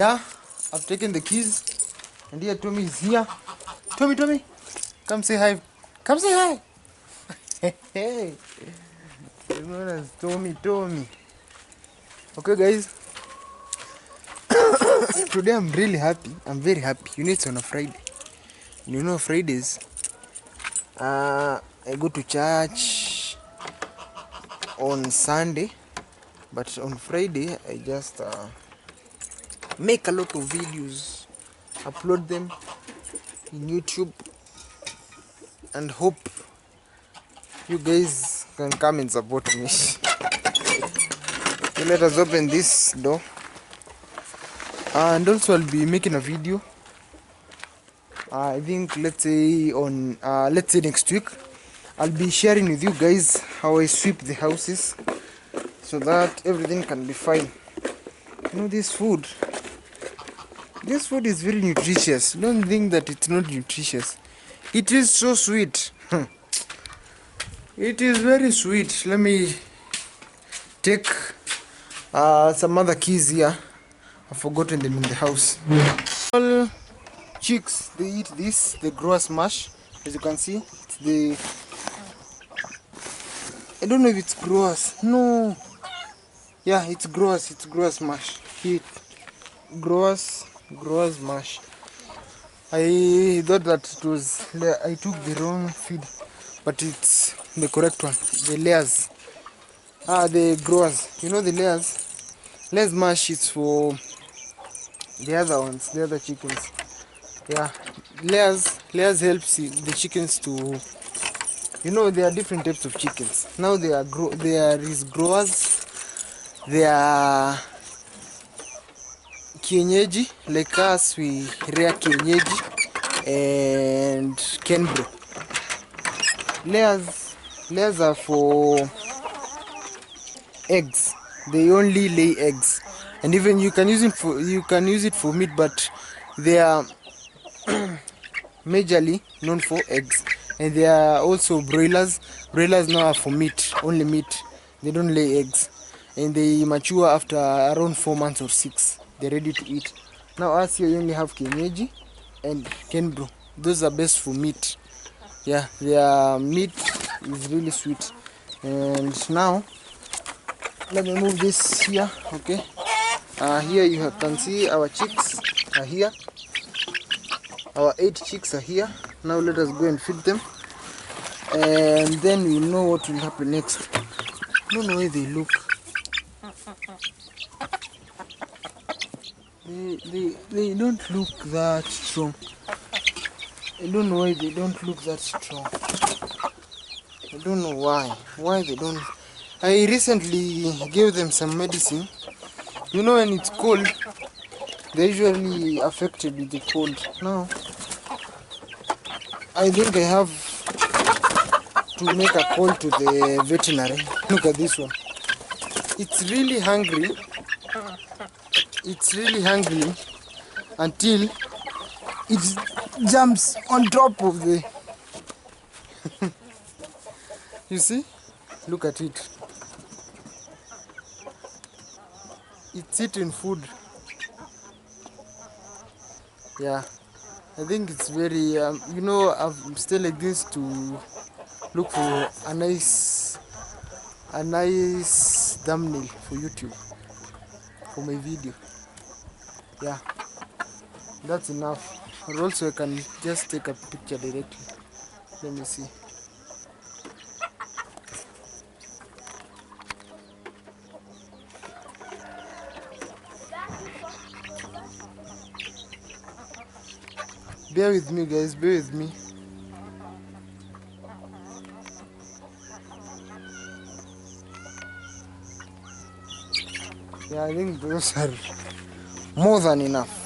Yeah, I've taken the keys, and here Tommy is here. Tommy, come say hi. Come say hi. Hey, he's known as Tommy. Okay, guys. Today I'm really happy. I'm very happy. You know it's on a Friday. You know Fridays. I go to church on Sunday, but on Friday I just make a lot of videos, upload them in YouTube, and hope you guys can come and support me. So let us open this door, and also I'll be making a video. I think let's say next week I'll be sharing with you guys how I sweep the houses so that everything can be fine. You know, this food is very nutritious. Don't think that it's not nutritious. It is so sweet. It is very sweet. Let me take some other keys here. I've forgotten them in the house. All chicks, they eat this, the grass mash. As you can see, it's the, I don't know if it's grass. No. Yeah, it's grass mash. Eat grass mash. I thought that it was, I took the wrong feed, but it's the correct one. The layers. The growers. You know the layers mash is for the other ones, the other chickens. Yeah, layers helps the chickens to, you know, there are different types of chickens. Now there is growers, there are kienyeji, like us we rear kienyeji, and kenbro. Layers are for eggs. They only lay eggs, and even you can use it for meat, but they are majorly known for eggs. And there are also broilers. Broilers now are for meat, only meat. They don't lay eggs, and they mature after around 4 months or 6. They're ready to eat. Now us here, you only have kienyeji and kenbro. Those are best for meat. Yeah, their meat is really sweet. And now let me move this here. Okay, here you can see our chicks are here. Our 8 chicks are here. Now let us go and feed them, and then we know what will happen next. I don't know why they look. They don't look that strong. I don't know why they don't look that strong. I don't know why they don't. I recently gave them some medicine. You know, when it's cold, they're usually affected with the cold. Now I think I have to make a call to the veterinary. Look at this one. It's really hungry. It's really hungry until it jumps on top of the you see, look at it. It's eating food. Yeah, I think it's very you know, I'm still like this to look for a nice thumbnail for YouTube for my video. Yeah, that's enough. Or also I can just take a picture directly. Let me see. Bear with me, guys, bear with me. Yeah, I think those are more than enough.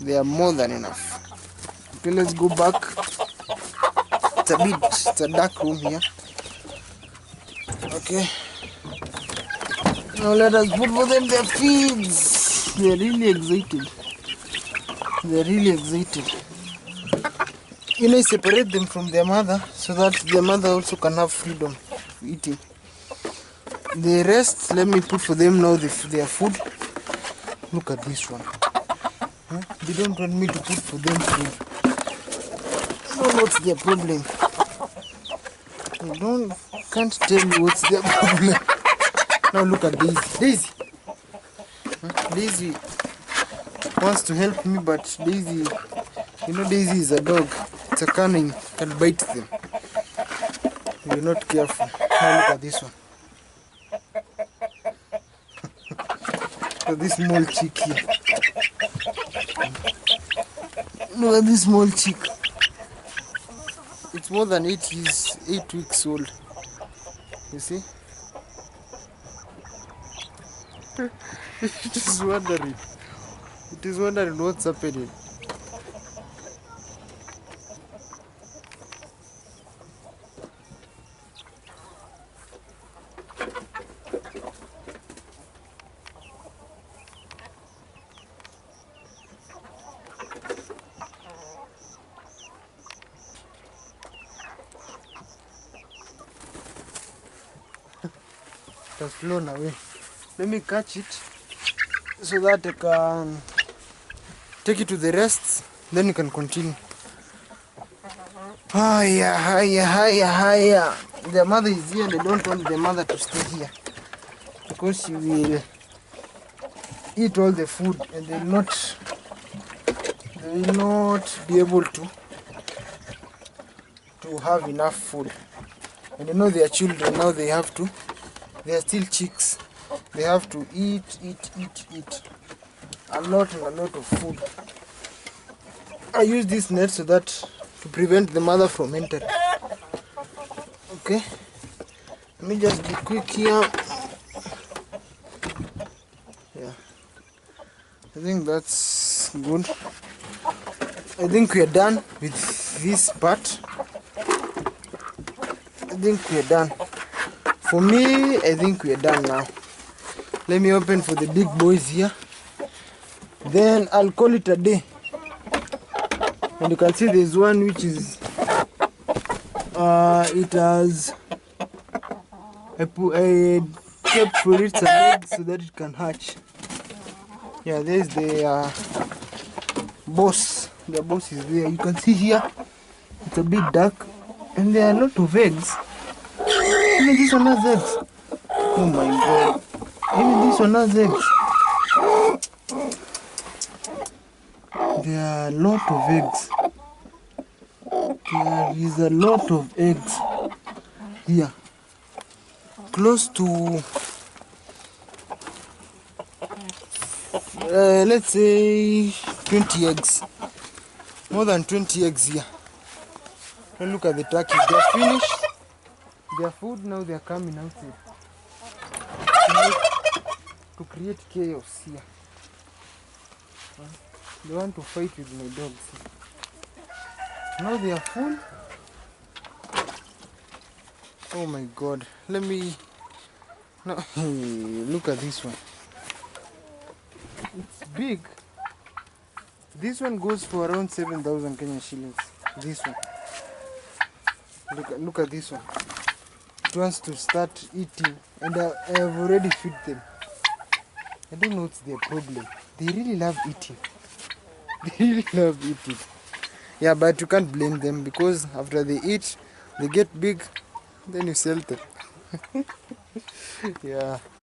They are more than enough. Okay, let's go back. It's a dark room here. Okay. Now let us put for them their feeds. They're really excited. You know, separate them from their mother so that their mother also can have freedom of eating. The rest, let me put for them now their food. Look at this one. Huh? They don't want me to put for them food. I don't know what's their problem. Can't tell me what's their problem. Now look at Daisy. Daisy! Huh? Daisy wants to help me, but Daisy, you know, Daisy is a dog. It's a cunning, can bite them. You're not careful. Now look at this one. Look at this small chick here. Look at this small chick. It's more than 8 weeks old. You see? It is wondering. It is wondering what's happening. It has flown away. Let me catch it so that I can take it to the rest, then you can continue. Hiya, hiya, hiya, hiya. The mother is here and I don't want the mother to stay here because she will eat all the food and they will not be able to have enough food. And you know, they are children now, they are still chicks. They have to eat a lot and a lot of food. I use this net so that to prevent the mother from entering. Okay, let me just be quick here. Yeah, I think that's good. I think we are done with this part. I think we are done. For me, I think we are done now. Let me open for the big boys here. Then I'll call it a day. And you can see there's one which is it has I kept for it some eggs so that it can hatch. Yeah, there's the boss. The boss is there. You can see here it's a bit dark and there are a lot of eggs. Even this one has eggs. Oh my god. Even this one has eggs. There are a lot of eggs. There is a lot of eggs here. Close to let's say 20 eggs. More than 20 eggs here. And look at the turkeys. They're finished their food, now they're coming outside to create chaos here. They want to fight with my dogs. Now they are full. Oh my god. Let me now look at this one. It's big. This one goes for around 7,000 Kenyan shillings. This one. Look at this one. It wants to start eating and I have already fed them. I don't know what's their problem. They really love eating. They really love eating. Yeah, but you can't blame them because after they eat, they get big, then you sell them. Yeah.